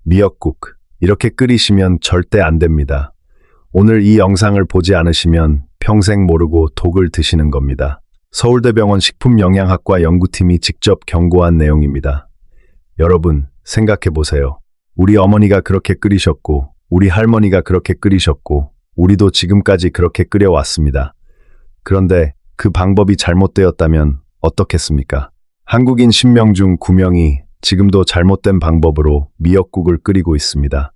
미역국. 이렇게 끓이시면 절대 안 됩니다. 오늘 이 영상을 보지 않으시면 평생 모르고 독을 드시는 겁니다. 서울대병원 식품영양학과 연구팀이 직접 경고한 내용입니다. 여러분, 생각해 보세요. 우리 어머니가 그렇게 끓이셨고, 우리 할머니가 그렇게 끓이셨고, 우리도 지금까지 그렇게 끓여왔습니다. 그런데 그 방법이 잘못되었다면 어떻겠습니까? 한국인 10명 중 9명이 지금도 잘못된 방법으로 미역국을 끓이고 있습니다.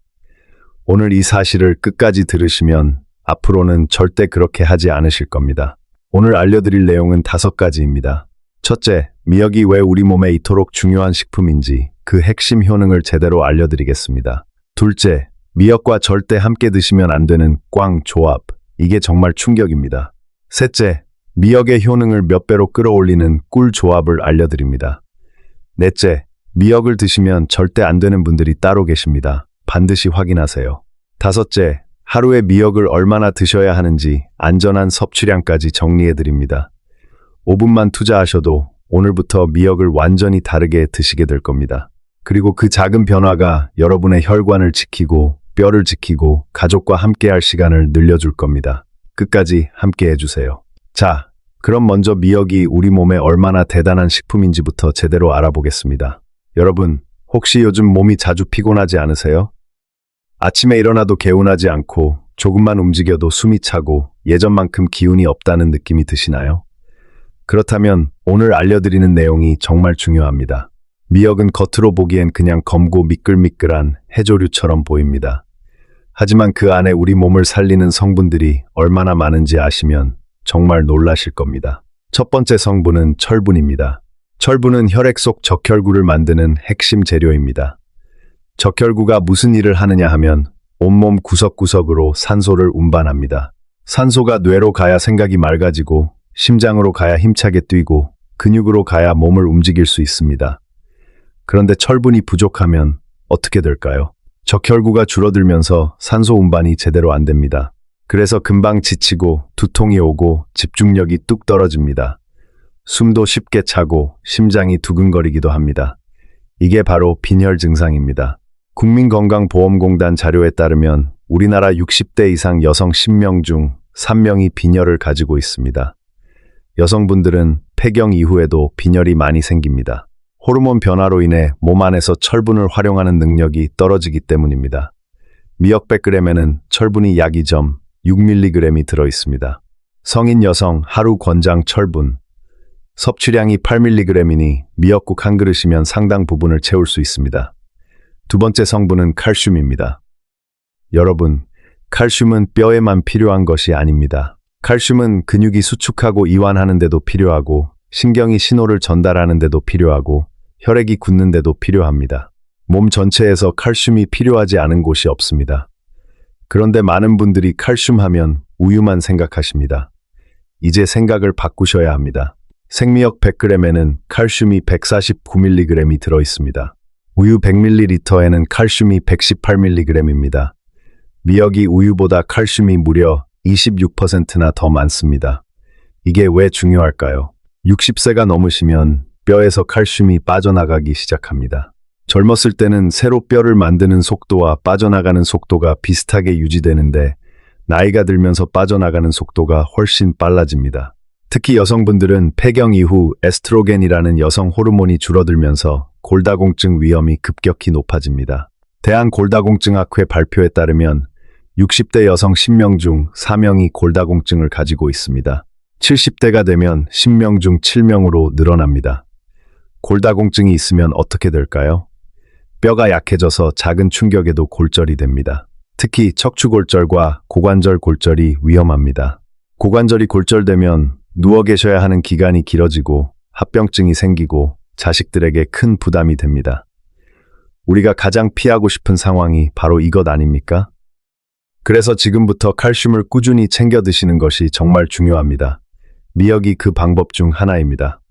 오늘 이 사실을 끝까지 들으시면 앞으로는 절대 그렇게 하지 않으실 겁니다. 오늘 알려드릴 내용은 5가지입니다. 첫째, 미역이 왜 우리 몸에 이토록 중요한 식품인지 그 핵심 효능을 제대로 알려드리겠습니다. 둘째, 미역과 절대 함께 드시면 안 되는 꽝 조합. 이게 정말 충격입니다. 셋째, 미역의 효능을 몇 배로 끌어올리는 꿀 조합을 알려드립니다. 넷째, 미역을 드시면 절대 안 되는 분들이 따로 계십니다. 반드시 확인하세요. 다섯째, 하루에 미역을 얼마나 드셔야 하는지 안전한 섭취량까지 정리해드립니다. 5분만 투자하셔도 오늘부터 미역을 완전히 다르게 드시게 될 겁니다. 그리고 그 작은 변화가 여러분의 혈관을 지키고 뼈를 지키고 가족과 함께할 시간을 늘려줄 겁니다. 끝까지 함께 해주세요. 자, 그럼 먼저 미역이 우리 몸에 얼마나 대단한 식품인지부터 제대로 알아보겠습니다. 여러분, 혹시 요즘 몸이 자주 피곤하지 않으세요? 아침에 일어나도 개운하지 않고 조금만 움직여도 숨이 차고 예전만큼 기운이 없다는 느낌이 드시나요? 그렇다면 오늘 알려드리는 내용이 정말 중요합니다. 미역은 겉으로 보기엔 그냥 검고 미끌미끌한 해조류처럼 보입니다. 하지만 그 안에 우리 몸을 살리는 성분들이 얼마나 많은지 아시면 정말 놀라실 겁니다. 첫 번째 성분은 철분입니다. 철분은 혈액 속 적혈구를 만드는 핵심 재료입니다. 적혈구가 무슨 일을 하느냐 하면 온몸 구석구석으로 산소를 운반합니다. 산소가 뇌로 가야 생각이 맑아지고 심장으로 가야 힘차게 뛰고 근육으로 가야 몸을 움직일 수 있습니다. 그런데 철분이 부족하면 어떻게 될까요? 적혈구가 줄어들면서 산소 운반이 제대로 안 됩니다. 그래서 금방 지치고 두통이 오고 집중력이 뚝 떨어집니다. 숨도 쉽게 차고 심장이 두근거리기도 합니다. 이게 바로 빈혈 증상입니다. 국민건강보험공단 자료에 따르면 우리나라 60대 이상 여성 10명 중 3명이 빈혈을 가지고 있습니다. 여성분들은 폐경 이후에도 빈혈이 많이 생깁니다. 호르몬 변화로 인해 몸 안에서 철분을 활용하는 능력이 떨어지기 때문입니다. 미역 100g에는 철분이 약 2.6mg이 들어있습니다. 성인 여성 하루 권장 철분. 섭취량이 8mg이니 미역국 한 그릇이면 상당 부분을 채울 수 있습니다. 두 번째 성분은 칼슘입니다. 여러분, 칼슘은 뼈에만 필요한 것이 아닙니다. 칼슘은 근육이 수축하고 이완하는 데도 필요하고 신경이 신호를 전달하는 데도 필요하고 혈액이 굳는 데도 필요합니다. 몸 전체에서 칼슘이 필요하지 않은 곳이 없습니다. 그런데 많은 분들이 칼슘 하면 우유만 생각하십니다. 이제 생각을 바꾸셔야 합니다. 생미역 100g에는 칼슘이 149mg이 들어있습니다. 우유 100ml에는 칼슘이 118mg입니다. 미역이 우유보다 칼슘이 무려 26%나 더 많습니다. 이게 왜 중요할까요? 60세가 넘으시면 뼈에서 칼슘이 빠져나가기 시작합니다. 젊었을 때는 새로 뼈를 만드는 속도와 빠져나가는 속도가 비슷하게 유지되는데 나이가 들면서 빠져나가는 속도가 훨씬 빨라집니다. 특히 여성분들은 폐경 이후 에스트로겐이라는 여성 호르몬이 줄어들면서 골다공증 위험이 급격히 높아집니다. 대한골다공증학회 발표에 따르면 60대 여성 10명 중 4명이 골다공증을 가지고 있습니다. 70대가 되면 10명 중 7명으로 늘어납니다. 골다공증이 있으면 어떻게 될까요? 뼈가 약해져서 작은 충격에도 골절이 됩니다. 특히 척추골절과 고관절 골절이 위험합니다. 고관절이 골절되면 누워 계셔야 하는 기간이 길어지고 합병증이 생기고 자식들에게 큰 부담이 됩니다. 우리가 가장 피하고 싶은 상황이 바로 이것 아닙니까? 그래서 지금부터 칼슘을 꾸준히 챙겨 드시는 것이 정말 중요합니다. 미역이 그 방법 중 하나입니다.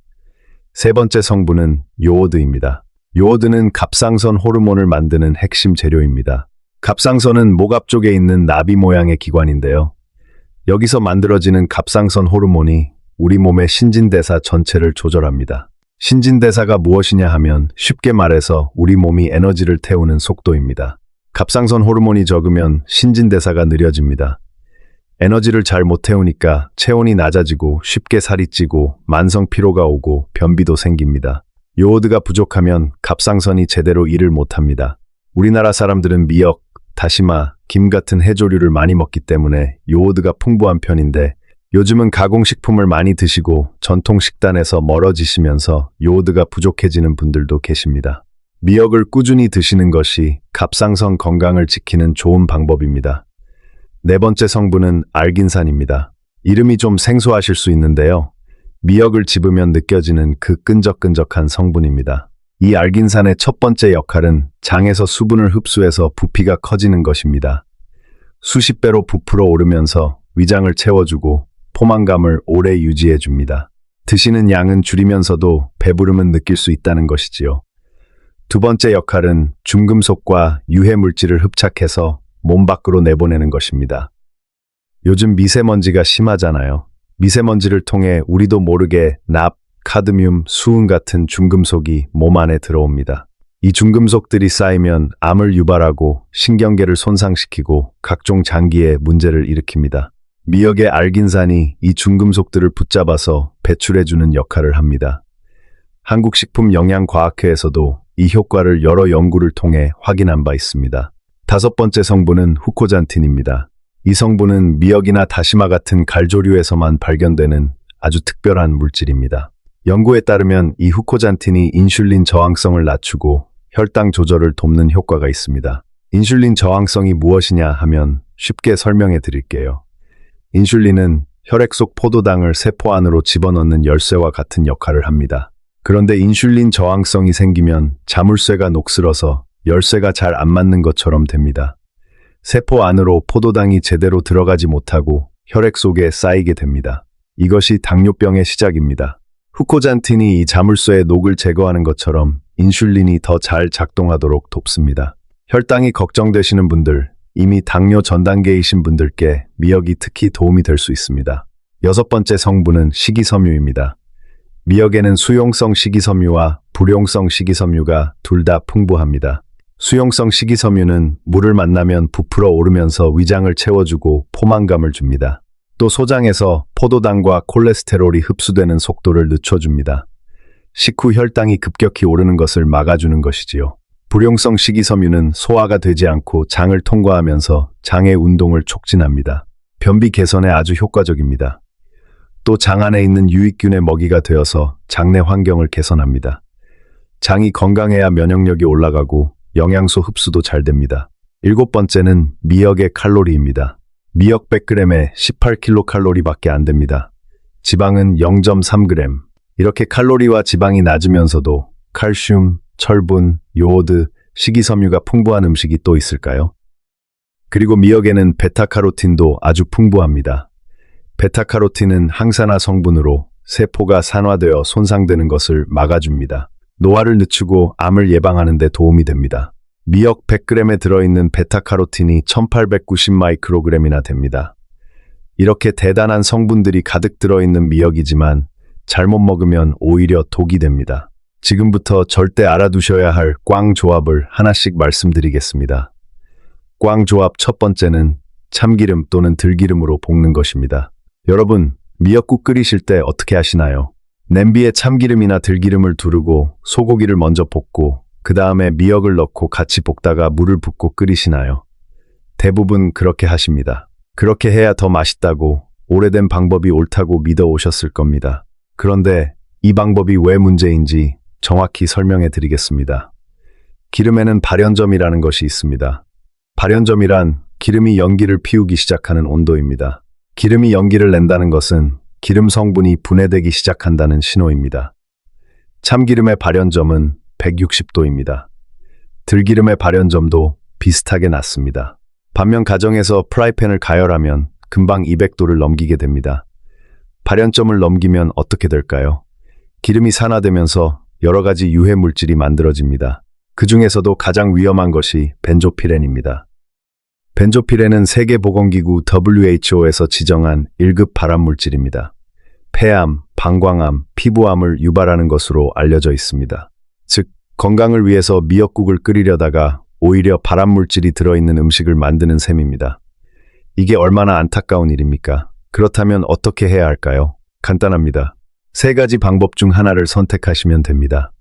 세 번째 성분은 요오드입니다. 요오드는 갑상선 호르몬을 만드는 핵심 재료입니다. 갑상선은 목 앞쪽에 있는 나비 모양의 기관인데요. 여기서 만들어지는 갑상선 호르몬이 우리 몸의 신진대사 전체를 조절합니다. 신진대사가 무엇이냐 하면 쉽게 말해서 우리 몸이 에너지를 태우는 속도입니다. 갑상선 호르몬이 적으면 신진대사가 느려집니다. 에너지를 잘 못 태우니까 체온이 낮아지고 쉽게 살이 찌고 만성 피로가 오고 변비도 생깁니다. 요오드가 부족하면 갑상선이 제대로 일을 못합니다. 우리나라 사람들은 미역, 다시마, 김 같은 해조류를 많이 먹기 때문에 요오드가 풍부한 편인데 요즘은 가공식품을 많이 드시고 전통 식단에서 멀어지시면서 요오드가 부족해지는 분들도 계십니다. 미역을 꾸준히 드시는 것이 갑상선 건강을 지키는 좋은 방법입니다. 네 번째 성분은 알긴산입니다. 이름이 좀 생소하실 수 있는데요. 미역을 집으면 느껴지는 그 끈적끈적한 성분입니다. 이 알긴산의 첫 번째 역할은 장에서 수분을 흡수해서 부피가 커지는 것입니다. 수십 배로 부풀어 오르면서 위장을 채워주고 포만감을 오래 유지해줍니다. 드시는 양은 줄이면서도 배부름은 느낄 수 있다는 것이지요. 두 번째 역할은 중금속과 유해물질을 흡착해서 몸 밖으로 내보내는 것입니다. 요즘 미세먼지가 심하잖아요. 미세먼지를 통해 우리도 모르게 납, 카드뮴, 수은 같은 중금속이 몸 안에 들어옵니다. 이 중금속들이 쌓이면 암을 유발하고 신경계를 손상시키고 각종 장기에 문제를 일으킵니다. 미역의 알긴산이 이 중금속들을 붙잡아서 배출해주는 역할을 합니다. 한국식품영양과학회에서도 이 효과를 여러 연구를 통해 확인한 바 있습니다. 다섯 번째 성분은 후코잔틴입니다. 이 성분은 미역이나 다시마 같은 갈조류에서만 발견되는 아주 특별한 물질입니다. 연구에 따르면 이 후코잔틴이 인슐린 저항성을 낮추고 혈당 조절을 돕는 효과가 있습니다. 인슐린 저항성이 무엇이냐 하면 쉽게 설명해 드릴게요. 인슐린은 혈액 속 포도당을 세포 안으로 집어넣는 열쇠와 같은 역할을 합니다. 그런데 인슐린 저항성이 생기면 자물쇠가 녹슬어서 열쇠가 잘 안 맞는 것처럼 됩니다. 세포 안으로 포도당이 제대로 들어가지 못하고 혈액 속에 쌓이게 됩니다. 이것이 당뇨병의 시작입니다. 후코잔틴이 이 자물쇠의 녹을 제거하는 것처럼 인슐린이 더 잘 작동하도록 돕습니다. 혈당이 걱정되시는 분들, 이미 당뇨 전 단계이신 분들께 미역이 특히 도움이 될 수 있습니다. 여섯 번째 성분은 식이섬유입니다. 미역에는 수용성 식이섬유와 불용성 식이섬유가 둘 다 풍부합니다. 수용성 식이섬유는 물을 만나면 부풀어 오르면서 위장을 채워주고 포만감을 줍니다. 또 소장에서 포도당과 콜레스테롤이 흡수되는 속도를 늦춰줍니다. 식후 혈당이 급격히 오르는 것을 막아주는 것이지요. 불용성 식이섬유는 소화가 되지 않고 장을 통과하면서 장의 운동을 촉진합니다. 변비 개선에 아주 효과적입니다. 또 장 안에 있는 유익균의 먹이가 되어서 장내 환경을 개선합니다. 장이 건강해야 면역력이 올라가고 영양소 흡수도 잘 됩니다. 일곱 번째는 미역의 칼로리입니다. 미역 100g에 18kcal밖에 안 됩니다. 지방은 0.3g. 이렇게 칼로리와 지방이 낮으면서도 칼슘, 철분, 요오드, 식이섬유가 풍부한 음식이 또 있을까요? 그리고 미역에는 베타카로틴도 아주 풍부합니다. 베타카로틴은 항산화 성분으로 세포가 산화되어 손상되는 것을 막아줍니다. 노화를 늦추고 암을 예방하는 데 도움이 됩니다. 미역 100g에 들어있는 베타카로틴이 1890마이크로그램이나 됩니다. 이렇게 대단한 성분들이 가득 들어있는 미역이지만 잘못 먹으면 오히려 독이 됩니다. 지금부터 절대 알아두셔야 할 꽝 조합을 하나씩 말씀드리겠습니다. 꽝 조합 첫 번째는 참기름 또는 들기름으로 볶는 것입니다. 여러분, 미역국 끓이실 때 어떻게 하시나요? 냄비에 참기름이나 들기름을 두르고 소고기를 먼저 볶고 그 다음에 미역을 넣고 같이 볶다가 물을 붓고 끓이시나요? 대부분 그렇게 하십니다. 그렇게 해야 더 맛있다고 오래된 방법이 옳다고 믿어 오셨을 겁니다. 그런데 이 방법이 왜 문제인지 정확히 설명해 드리겠습니다. 기름에는 발연점이라는 것이 있습니다. 발연점이란 기름이 연기를 피우기 시작하는 온도입니다. 기름이 연기를 낸다는 것은 기름 성분이 분해되기 시작한다는 신호입니다. 참기름의 발연점은 160도입니다. 들기름의 발연점도 비슷하게 낮습니다. 반면 가정에서 프라이팬을 가열하면 금방 200도를 넘기게 됩니다. 발연점을 넘기면 어떻게 될까요? 기름이 산화되면서 여러 가지 유해 물질이 만들어집니다. 그 중에서도 가장 위험한 것이 벤조피렌입니다. 벤조피렌은 세계보건기구 WHO에서 지정한 1급 발암물질입니다. 폐암, 방광암, 피부암을 유발하는 것으로 알려져 있습니다. 즉, 건강을 위해서 미역국을 끓이려다가 오히려 발암물질이 들어있는 음식을 만드는 셈입니다. 이게 얼마나 안타까운 일입니까? 그렇다면 어떻게 해야 할까요? 간단합니다. 세 가지 방법 중 하나를 선택하시면 됩니다.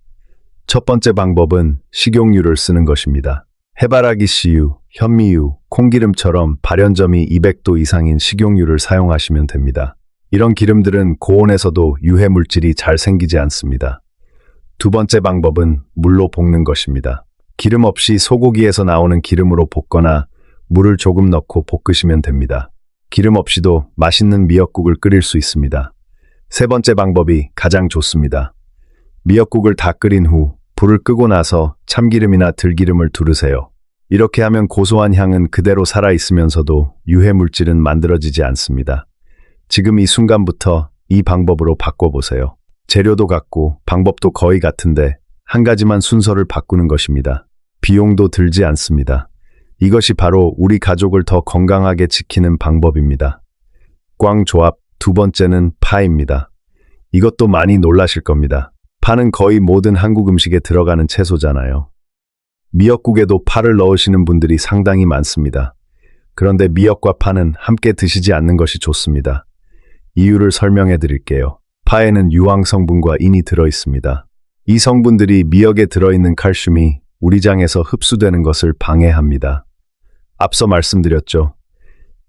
첫 번째 방법은 식용유를 쓰는 것입니다. 해바라기 씨유, 현미유, 콩기름처럼 발연점이 200도 이상인 식용유를 사용하시면 됩니다. 이런 기름들은 고온에서도 유해 물질이 잘 생기지 않습니다. 두 번째 방법은 물로 볶는 것입니다. 기름 없이 소고기에서 나오는 기름으로 볶거나 물을 조금 넣고 볶으시면 됩니다. 기름 없이도 맛있는 미역국을 끓일 수 있습니다. 세 번째 방법이 가장 좋습니다. 미역국을 다 끓인 후 불을 끄고 나서 참기름이나 들기름을 두르세요. 이렇게 하면 고소한 향은 그대로 살아있으면서도 유해 물질은 만들어지지 않습니다. 지금 이 순간부터 이 방법으로 바꿔보세요. 재료도 같고 방법도 거의 같은데 한 가지만 순서를 바꾸는 것입니다. 비용도 들지 않습니다. 이것이 바로 우리 가족을 더 건강하게 지키는 방법입니다. 꽝 조합 두 번째는 파입니다. 이것도 많이 놀라실 겁니다. 파는 거의 모든 한국 음식에 들어가는 채소잖아요. 미역국에도 파를 넣으시는 분들이 상당히 많습니다. 그런데 미역과 파는 함께 드시지 않는 것이 좋습니다. 이유를 설명해 드릴게요. 파에는 유황 성분과 인이 들어 있습니다. 이 성분들이 미역에 들어있는 칼슘이 우리 장에서 흡수되는 것을 방해합니다. 앞서 말씀드렸죠.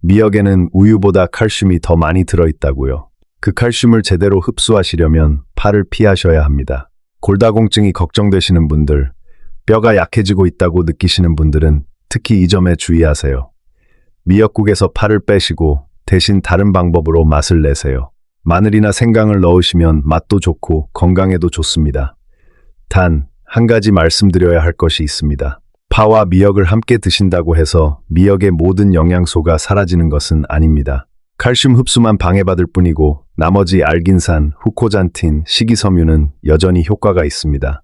미역에는 우유보다 칼슘이 더 많이 들어있다고요. 그 칼슘을 제대로 흡수하시려면 파를 피하셔야 합니다. 골다공증이 걱정되시는 분들, 뼈가 약해지고 있다고 느끼시는 분들은 특히 이 점에 주의하세요. 미역국에서 파를 빼시고 대신 다른 방법으로 맛을 내세요. 마늘이나 생강을 넣으시면 맛도 좋고 건강에도 좋습니다. 단, 한 가지 말씀드려야 할 것이 있습니다. 파와 미역을 함께 드신다고 해서 미역의 모든 영양소가 사라지는 것은 아닙니다. 칼슘 흡수만 방해받을 뿐이고 나머지 알긴산, 후코잔틴, 식이섬유는 여전히 효과가 있습니다.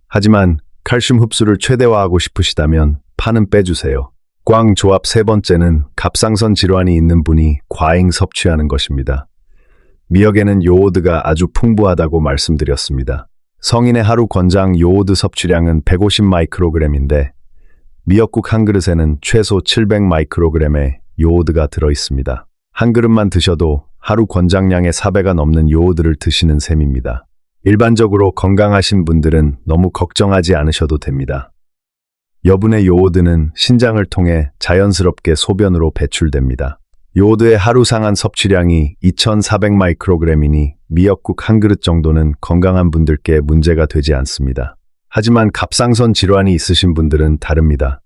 하지만 칼슘 흡수를 최대화하고 싶으시다면 파는 빼주세요. 꽝 조합 세 번째는 갑상선 질환이 있는 분이 과잉 섭취하는 것입니다. 미역에는 요오드가 아주 풍부하다고 말씀드렸습니다. 성인의 하루 권장 요오드 섭취량은 150 마이크로그램인데 미역국 한 그릇에는 최소 700 마이크로그램의 요오드가 들어있습니다. 한 그릇만 드셔도 하루 권장량의 4배가 넘는 요오드를 드시는 셈입니다. 일반적으로 건강하신 분들은 너무 걱정하지 않으셔도 됩니다. 여분의 요오드는 신장을 통해 자연스럽게 소변으로 배출됩니다. 요오드의 하루 상한 섭취량이 2400 마이크로그램이니 미역국 한 그릇 정도는 건강한 분들께 문제가 되지 않습니다. 하지만 갑상선 질환이 있으신 분들은 다릅니다.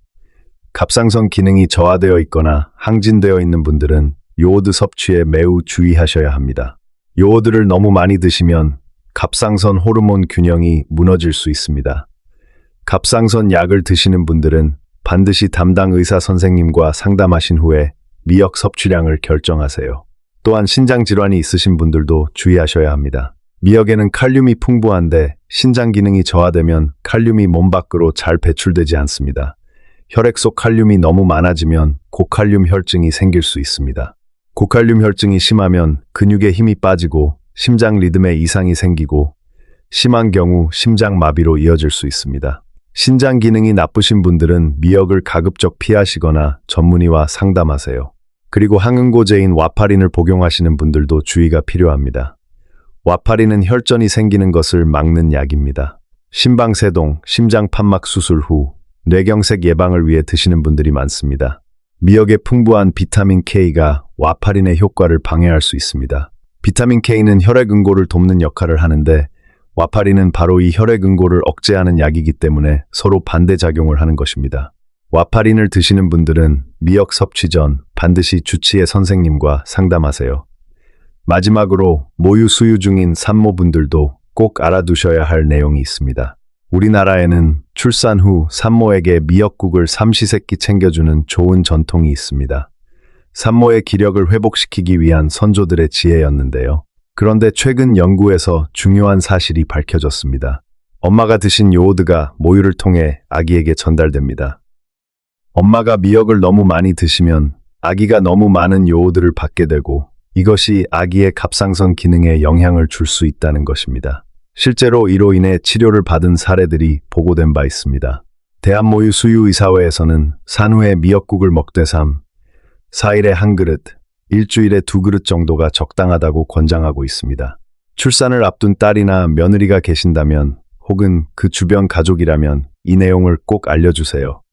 갑상선 기능이 저하되어 있거나 항진되어 있는 분들은 요오드 섭취에 매우 주의하셔야 합니다. 요오드를 너무 많이 드시면 갑상선 호르몬 균형이 무너질 수 있습니다. 갑상선 약을 드시는 분들은 반드시 담당 의사 선생님과 상담하신 후에 미역 섭취량을 결정하세요. 또한 신장 질환이 있으신 분들도 주의하셔야 합니다. 미역에는 칼륨이 풍부한데 신장 기능이 저하되면 칼륨이 몸 밖으로 잘 배출되지 않습니다. 혈액 속 칼륨이 너무 많아지면 고칼륨 혈증이 생길 수 있습니다. 고칼륨 혈증이 심하면 근육에 힘이 빠지고 심장 리듬에 이상이 생기고 심한 경우 심장마비로 이어질 수 있습니다. 신장 기능이 나쁘신 분들은 미역을 가급적 피하시거나 전문의와 상담하세요. 그리고 항응고제인 와파린을 복용하시는 분들도 주의가 필요합니다. 와파린은 혈전이 생기는 것을 막는 약입니다. 심방세동, 심장판막 수술 후 뇌경색 예방을 위해 드시는 분들이 많습니다. 미역에 풍부한 비타민 K가 와파린의 효과를 방해할 수 있습니다. 비타민 K는 혈액 응고를 돕는 역할을 하는데 와파린은 바로 이 혈액 응고를 억제하는 약이기 때문에 서로 반대작용을 하는 것입니다. 와파린을 드시는 분들은 미역 섭취 전 반드시 주치의 선생님과 상담하세요. 마지막으로 모유 수유 중인 산모분들도 꼭 알아두셔야 할 내용이 있습니다. 우리나라에는 출산 후 산모에게 미역국을 삼시세끼 챙겨주는 좋은 전통이 있습니다. 산모의 기력을 회복시키기 위한 선조들의 지혜였는데요. 그런데 최근 연구에서 중요한 사실이 밝혀졌습니다. 엄마가 드신 요오드가 모유를 통해 아기에게 전달됩니다. 엄마가 미역을 너무 많이 드시면 아기가 너무 많은 요오드를 받게 되고 이것이 아기의 갑상선 기능에 영향을 줄 수 있다는 것입니다. 실제로 이로 인해 치료를 받은 사례들이 보고된 바 있습니다. 대한모유 수유의사회에서는 산후에 미역국을 먹되 4일에 1그릇, 일주일에 2그릇 정도가 적당하다고 권장하고 있습니다. 출산을 앞둔 딸이나 며느리가 계신다면 혹은 그 주변 가족이라면 이 내용을 꼭 알려주세요.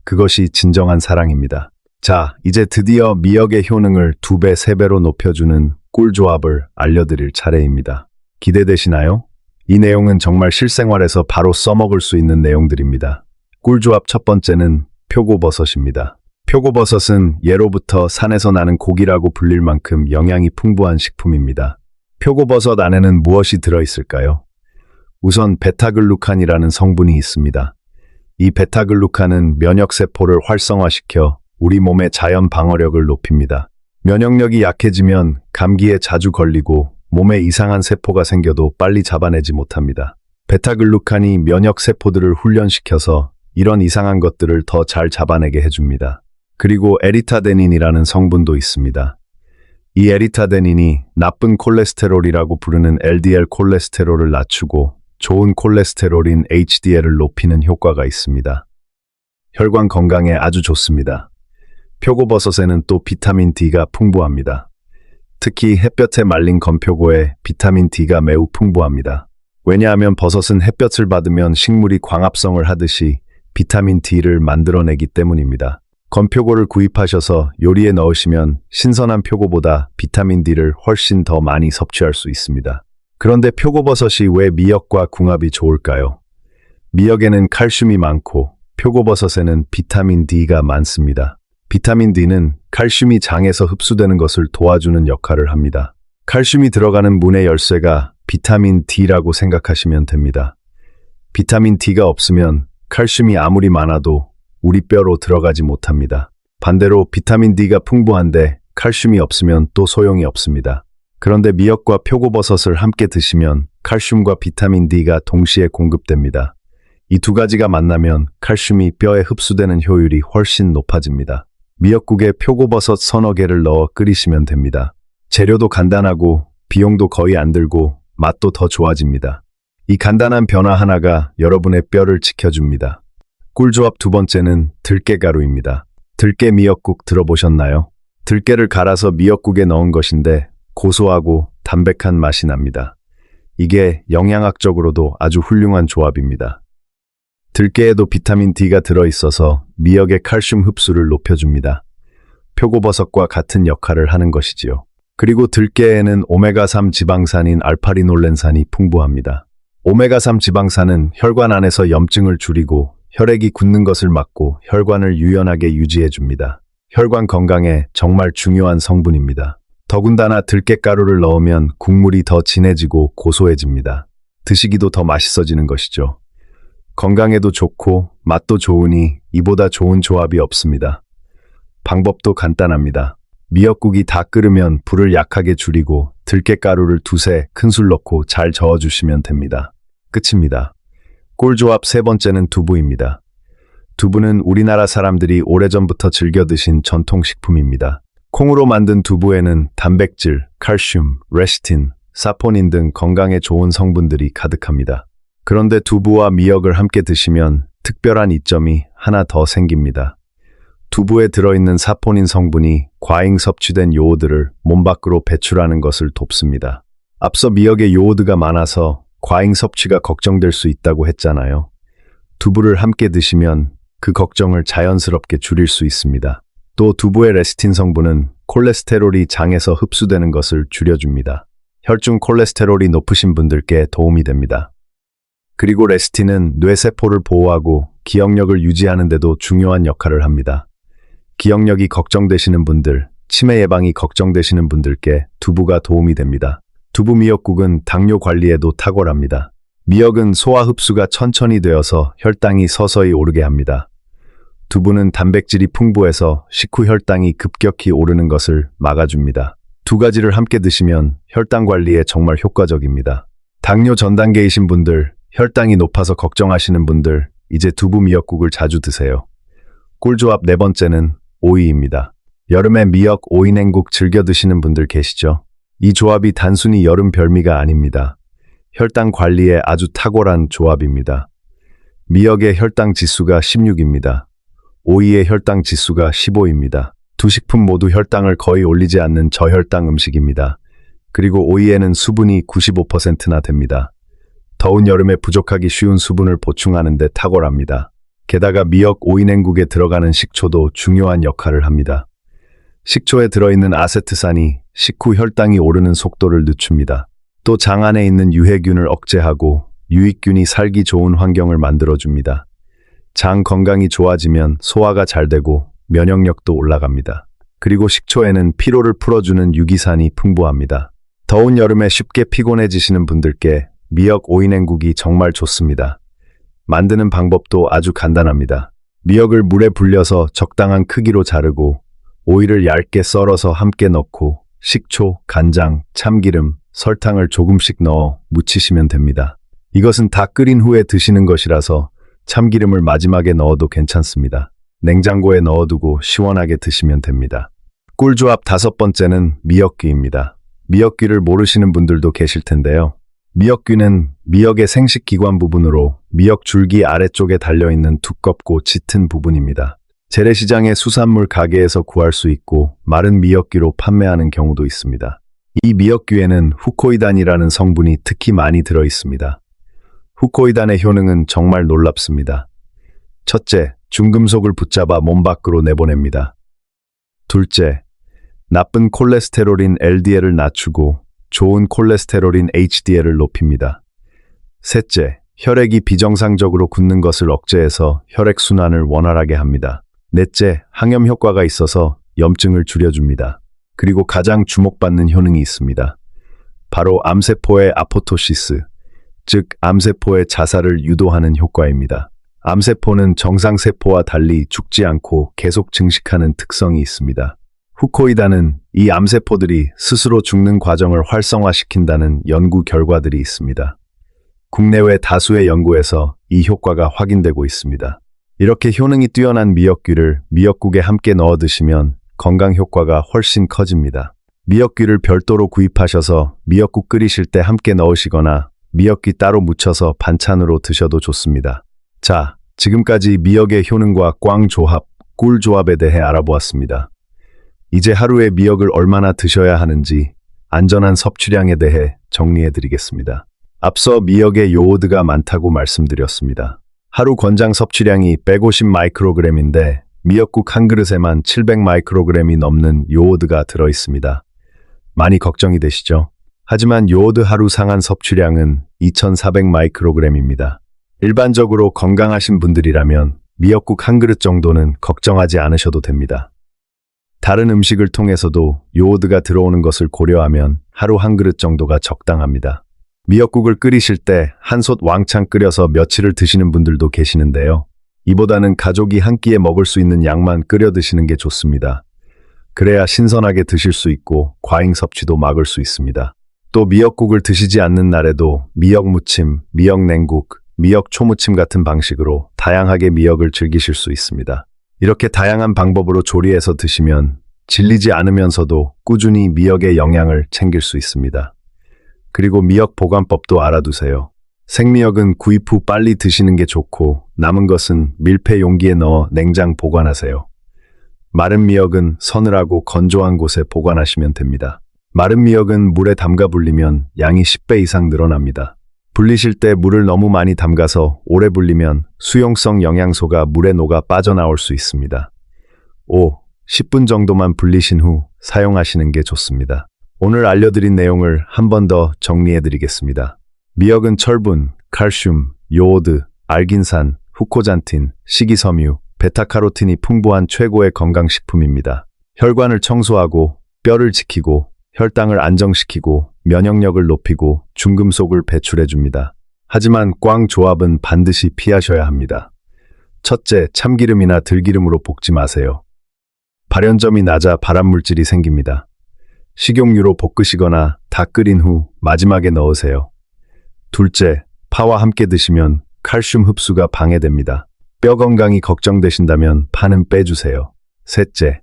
그것이 진정한 사랑입니다. 자, 이제 드디어 미역의 효능을 2배, 3배로 높여주는 꿀조합을 알려드릴 차례입니다. 기대되시나요? 이 내용은 정말 실생활에서 바로 써먹을 수 있는 내용들입니다. 꿀조합 첫 번째는 표고버섯입니다. 표고버섯은 예로부터 산에서 나는 고기라고 불릴 만큼 영양이 풍부한 식품입니다. 표고버섯 안에는 무엇이 들어있을까요? 우선 베타글루칸이라는 성분이 있습니다. 이 베타글루칸은 면역세포를 활성화시켜 우리 몸의 자연 방어력을 높입니다. 면역력이 약해지면 감기에 자주 걸리고 몸에 이상한 세포가 생겨도 빨리 잡아내지 못합니다. 베타글루칸이 면역세포들을 훈련시켜서 이런 이상한 것들을 더 잘 잡아내게 해줍니다. 그리고 에리타데닌이라는 성분도 있습니다. 이 에리타데닌이 나쁜 콜레스테롤이라고 부르는 LDL 콜레스테롤을 낮추고 좋은 콜레스테롤인 HDL을 높이는 효과가 있습니다. 혈관 건강에 아주 좋습니다. 표고버섯에는 또 비타민 D가 풍부합니다. 특히 햇볕에 말린 건표고에 비타민 D가 매우 풍부합니다. 왜냐하면 버섯은 햇볕을 받으면 식물이 광합성을 하듯이 비타민 D를 만들어내기 때문입니다. 건표고를 구입하셔서 요리에 넣으시면 신선한 표고보다 비타민 D를 훨씬 더 많이 섭취할 수 있습니다. 그런데 표고버섯이 왜 미역과 궁합이 좋을까요? 미역에는 칼슘이 많고 표고버섯에는 비타민 D가 많습니다. 비타민 D는 칼슘이 장에서 흡수되는 것을 도와주는 역할을 합니다. 칼슘이 들어가는 문의 열쇠가 비타민 D라고 생각하시면 됩니다. 비타민 D가 없으면 칼슘이 아무리 많아도 우리 뼈로 들어가지 못합니다. 반대로 비타민 D가 풍부한데 칼슘이 없으면 또 소용이 없습니다. 그런데 미역과 표고버섯을 함께 드시면 칼슘과 비타민 D가 동시에 공급됩니다. 이 두 가지가 만나면 칼슘이 뼈에 흡수되는 효율이 훨씬 높아집니다. 미역국에 표고버섯 서너 개를 넣어 끓이시면 됩니다. 재료도 간단하고 비용도 거의 안 들고 맛도 더 좋아집니다. 이 간단한 변화 하나가 여러분의 뼈를 지켜줍니다. 꿀조합 두 번째는 들깨가루입니다. 들깨 미역국 들어보셨나요? 들깨를 갈아서 미역국에 넣은 것인데 고소하고 담백한 맛이 납니다. 이게 영양학적으로도 아주 훌륭한 조합입니다. 들깨에도 비타민 D가 들어있어서 미역의 칼슘 흡수를 높여줍니다. 표고버섯과 같은 역할을 하는 것이지요. 그리고 들깨에는 오메가3 지방산인 알파리놀렌산이 풍부합니다. 오메가3 지방산은 혈관 안에서 염증을 줄이고 혈액이 굳는 것을 막고 혈관을 유연하게 유지해줍니다. 혈관 건강에 정말 중요한 성분입니다. 더군다나 들깨가루를 넣으면 국물이 더 진해지고 고소해집니다. 드시기도 더 맛있어지는 것이죠. 건강에도 좋고 맛도 좋으니 이보다 좋은 조합이 없습니다. 방법도 간단합니다. 미역국이 다 끓으면 불을 약하게 줄이고 들깨가루를 2-3큰술 넣고 잘 저어주시면 됩니다. 끝입니다. 꿀조합 세 번째는 두부입니다. 두부는 우리나라 사람들이 오래전부터 즐겨 드신 전통식품입니다. 콩으로 만든 두부에는 단백질, 칼슘, 레시틴, 사포닌 등 건강에 좋은 성분들이 가득합니다. 그런데 두부와 미역을 함께 드시면 특별한 이점이 하나 더 생깁니다. 두부에 들어있는 사포닌 성분이 과잉 섭취된 요오드를 몸 밖으로 배출하는 것을 돕습니다. 앞서 미역에 요오드가 많아서 과잉 섭취가 걱정될 수 있다고 했잖아요. 두부를 함께 드시면 그 걱정을 자연스럽게 줄일 수 있습니다. 또 두부의 레시틴 성분은 콜레스테롤이 장에서 흡수되는 것을 줄여줍니다. 혈중 콜레스테롤이 높으신 분들께 도움이 됩니다. 그리고 레시틴은 뇌세포를 보호하고 기억력을 유지하는 데도 중요한 역할을 합니다. 기억력이 걱정되시는 분들, 치매 예방이 걱정되시는 분들께 두부가 도움이 됩니다. 두부 미역국은 당뇨 관리에도 탁월합니다. 미역은 소화 흡수가 천천히 되어서 혈당이 서서히 오르게 합니다. 두부는 단백질이 풍부해서 식후 혈당이 급격히 오르는 것을 막아줍니다. 두 가지를 함께 드시면 혈당 관리에 정말 효과적입니다. 당뇨 전 단계이신 분들, 혈당이 높아서 걱정하시는 분들, 이제 두부 미역국을 자주 드세요. 꿀조합 네 번째는 오이입니다. 여름에 미역 오이냉국 즐겨 드시는 분들 계시죠? 이 조합이 단순히 여름 별미가 아닙니다. 혈당 관리에 아주 탁월한 조합입니다. 미역의 혈당 지수가 16입니다. 오이의 혈당 지수가 15입니다. 두 식품 모두 혈당을 거의 올리지 않는 저혈당 음식입니다. 그리고 오이에는 수분이 95%나 됩니다. 더운 여름에 부족하기 쉬운 수분을 보충하는 데 탁월합니다. 게다가 미역 오이냉국에 들어가는 식초도 중요한 역할을 합니다. 식초에 들어있는 아세트산이 식후 혈당이 오르는 속도를 늦춥니다. 또 장 안에 있는 유해균을 억제하고 유익균이 살기 좋은 환경을 만들어줍니다. 장 건강이 좋아지면 소화가 잘 되고 면역력도 올라갑니다. 그리고 식초에는 피로를 풀어주는 유기산이 풍부합니다. 더운 여름에 쉽게 피곤해지시는 분들께 미역 오이냉국이 정말 좋습니다. 만드는 방법도 아주 간단합니다. 미역을 물에 불려서 적당한 크기로 자르고 오이를 얇게 썰어서 함께 넣고 식초, 간장, 참기름, 설탕을 조금씩 넣어 무치시면 됩니다. 이것은 다 끓인 후에 드시는 것이라서 참기름을 마지막에 넣어도 괜찮습니다. 냉장고에 넣어두고 시원하게 드시면 됩니다. 꿀조합 5번째는 미역귀입니다. 미역귀를 모르시는 분들도 계실 텐데요. 미역귀는 미역의 생식기관 부분으로 미역 줄기 아래쪽에 달려있는 두껍고 짙은 부분입니다. 재래시장의 수산물 가게에서 구할 수 있고 마른 미역귀로 판매하는 경우도 있습니다. 이 미역귀에는 후코이단이라는 성분이 특히 많이 들어있습니다. 후코이단의 효능은 정말 놀랍습니다. 첫째, 중금속을 붙잡아 몸 밖으로 내보냅니다. 둘째, 나쁜 콜레스테롤인 LDL을 낮추고 좋은 콜레스테롤인 HDL을 높입니다. 셋째, 혈액이 비정상적으로 굳는 것을 억제해서 혈액순환을 원활하게 합니다. 넷째, 항염 효과가 있어서 염증을 줄여줍니다. 그리고 가장 주목받는 효능이 있습니다. 바로 암세포의 아포토시스, 즉 암세포의 자살을 유도하는 효과입니다. 암세포는 정상세포와 달리 죽지 않고 계속 증식하는 특성이 있습니다. 후코이단은 이 암세포들이 스스로 죽는 과정을 활성화시킨다는 연구 결과들이 있습니다. 국내외 다수의 연구에서 이 효과가 확인되고 있습니다. 이렇게 효능이 뛰어난 미역귀를 미역국에 함께 넣어 드시면 건강 효과가 훨씬 커집니다. 미역귀를 별도로 구입하셔서 미역국 끓이실 때 함께 넣으시거나 미역귀 따로 무쳐서 반찬으로 드셔도 좋습니다. 자, 지금까지 미역의 효능과 꽝 조합, 꿀 조합에 대해 알아보았습니다. 이제 하루에 미역을 얼마나 드셔야 하는지 안전한 섭취량에 대해 정리해 드리겠습니다. 앞서 미역에 요오드가 많다고 말씀드렸습니다. 하루 권장 섭취량이 150 마이크로그램인데 미역국 한 그릇에만 700 마이크로그램이 넘는 요오드가 들어 있습니다. 많이 걱정이 되시죠? 하지만 요오드 하루 상한 섭취량은 2400 마이크로그램입니다. 일반적으로 건강하신 분들이라면 미역국 한 그릇 정도는 걱정하지 않으셔도 됩니다. 다른 음식을 통해서도 요오드가 들어오는 것을 고려하면 하루 한 그릇 정도가 적당합니다. 미역국을 끓이실 때 한솥 왕창 끓여서 며칠을 드시는 분들도 계시는데요. 이보다는 가족이 한 끼에 먹을 수 있는 양만 끓여 드시는 게 좋습니다. 그래야 신선하게 드실 수 있고 과잉 섭취도 막을 수 있습니다. 또 미역국을 드시지 않는 날에도 미역무침, 미역냉국, 미역초무침 같은 방식으로 다양하게 미역을 즐기실 수 있습니다. 이렇게 다양한 방법으로 조리해서 드시면 질리지 않으면서도 꾸준히 미역의 영양을 챙길 수 있습니다. 그리고 미역 보관법도 알아두세요. 생미역은 구입 후 빨리 드시는 게 좋고 남은 것은 밀폐 용기에 넣어 냉장 보관하세요. 마른 미역은 서늘하고 건조한 곳에 보관하시면 됩니다. 마른 미역은 물에 담가 불리면 양이 10배 이상 늘어납니다. 불리실 때 물을 너무 많이 담가서 오래 불리면 수용성 영양소가 물에 녹아 빠져나올 수 있습니다. 5. 10분 정도만 불리신 후 사용하시는 게 좋습니다. 오늘 알려드린 내용을 한 번 더 정리해드리겠습니다. 미역은 철분, 칼슘, 요오드, 알긴산, 후코잔틴, 식이섬유, 베타카로틴이 풍부한 최고의 건강식품입니다. 혈관을 청소하고 뼈를 지키고 혈당을 안정시키고 면역력을 높이고 중금속을 배출해줍니다. 하지만 꽝 조합은 반드시 피하셔야 합니다. 첫째, 참기름이나 들기름으로 볶지 마세요. 발연점이 낮아 발암물질이 생깁니다. 식용유로 볶으시거나 다 끓인 후 마지막에 넣으세요. 둘째, 파와 함께 드시면 칼슘 흡수가 방해됩니다. 뼈 건강이 걱정되신다면 파는 빼주세요. 셋째,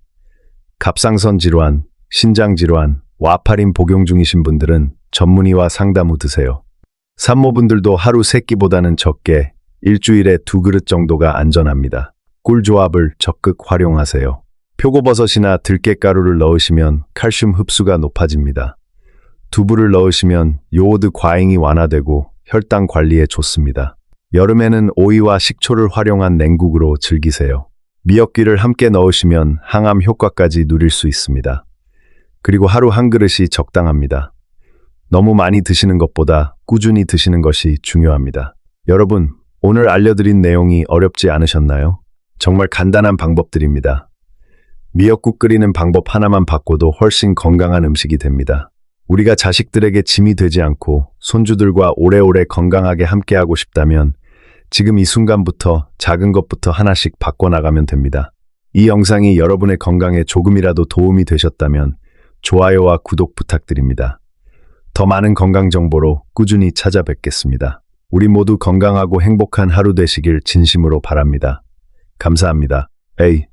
갑상선 질환, 신장 질환, 와파린 복용 중이신 분들은 전문의와 상담 후 드세요. 산모분들도 하루 3끼보다는 적게 일주일에 2그릇 정도가 안전합니다. 꿀 조합을 적극 활용하세요. 표고버섯이나 들깨가루를 넣으시면 칼슘 흡수가 높아집니다. 두부를 넣으시면 요오드 과잉이 완화되고 혈당 관리에 좋습니다. 여름에는 오이와 식초를 활용한 냉국으로 즐기세요. 미역귀를 함께 넣으시면 항암 효과까지 누릴 수 있습니다. 그리고 하루 한 그릇이 적당합니다. 너무 많이 드시는 것보다 꾸준히 드시는 것이 중요합니다. 여러분, 오늘 알려드린 내용이 어렵지 않으셨나요? 정말 간단한 방법들입니다. 미역국 끓이는 방법 하나만 바꿔도 훨씬 건강한 음식이 됩니다. 우리가 자식들에게 짐이 되지 않고 손주들과 오래오래 건강하게 함께하고 싶다면 지금 이 순간부터 작은 것부터 하나씩 바꿔나가면 됩니다. 이 영상이 여러분의 건강에 조금이라도 도움이 되셨다면 좋아요와 구독 부탁드립니다. 더 많은 건강 정보로 꾸준히 찾아뵙겠습니다. 우리 모두 건강하고 행복한 하루 되시길 진심으로 바랍니다. 감사합니다. 에이.